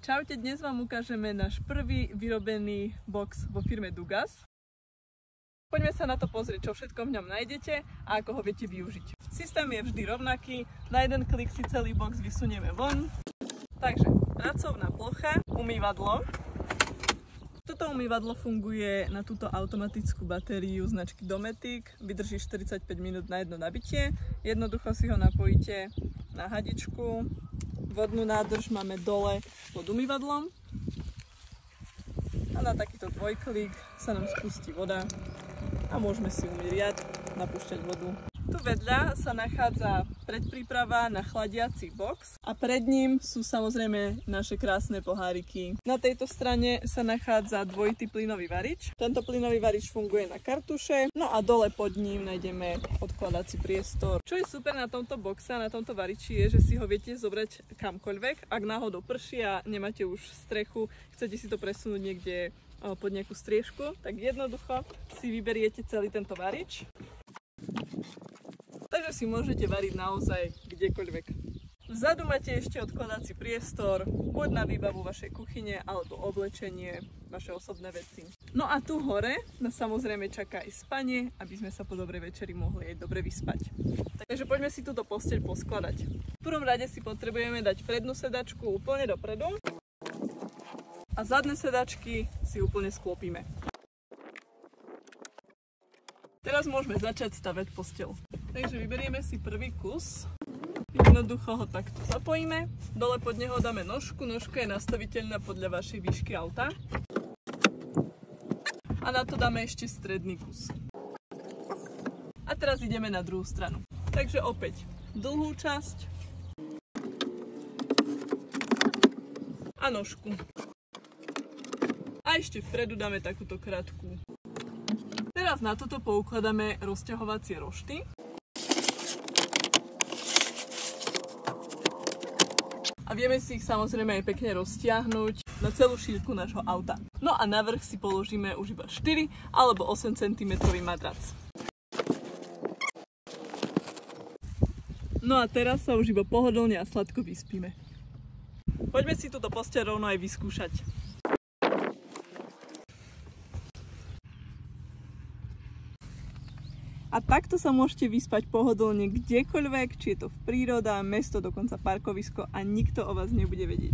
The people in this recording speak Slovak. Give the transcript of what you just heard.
Čaute, dnes vám ukážeme náš prvý vyrobený box vo firme Dugas. Poďme sa na to pozrieť, čo všetko v ňom nájdete a ako ho viete využiť. Systém je vždy rovnaký, na jeden klik si celý box vysunieme von. Takže pracovná plocha, umývadlo. Toto umývadlo funguje na túto automatickú batériu značky Dometic, vydrží 45 minút na jedno nabitie. Jednoducho si ho napojíte na hadičku. Vodnú nádrž máme dole pod umývadlom a na takýto dvojklik sa nám spustí voda a môžeme si umyť riad, napúšťať vodu. Tu vedľa sa nachádza predpríprava na chladiaci box a pred ním sú samozrejme naše krásne poháriky. Na tejto strane sa nachádza dvojitý plynový varič. Tento plynový varič funguje na kartuše, no a dole pod ním nájdeme odkladací priestor. Čo je super na tomto boxe, na tomto variči je, že si ho viete zobrať kamkoľvek. Ak náhodou prší a nemáte už strechu, chcete si to presunúť niekde pod nejakú striežku, tak jednoducho si vyberiete celý tento varič. Takže si môžete variť naozaj kdekoľvek. Vzadu máte ešte odkladací priestor, buď na výbavu vašej kuchyne, alebo oblečenie, vaše osobné veci. No a tu hore nás samozrejme čaká aj spanie, aby sme sa po dobrej večeri mohli aj dobre vyspať. Takže poďme si túto posteľ poskladať. V prvom rade si potrebujeme dať prednú sedačku úplne dopredu a zadné sedačky si úplne sklopíme. Teraz môžeme začať stavať posteľ. Takže vyberieme si prvý kus, jednoducho ho takto zapojíme, dole pod neho dáme nožku, nožka je nastaviteľná podľa vašej výšky auta a na to dáme ešte stredný kus. A teraz ideme na druhú stranu. Takže opäť dlhú časť a nožku. A ešte vpredu dáme takúto krátku. Teraz na toto poukladáme rozťahovacie rošty. A vieme si ich samozrejme aj pekne roztiahnuť na celú šírku nášho auta. No a na vrch si položíme už iba 4 alebo 8 cm madrac. No a teraz sa už iba pohodlne a sladko vyspíme. Poďme si túto posteľ rovno aj vyskúšať. A takto sa môžete vyspať pohodlne kdekoľvek, či je to v príroda, mesto, dokonca parkovisko a nikto o vás nebude vedieť.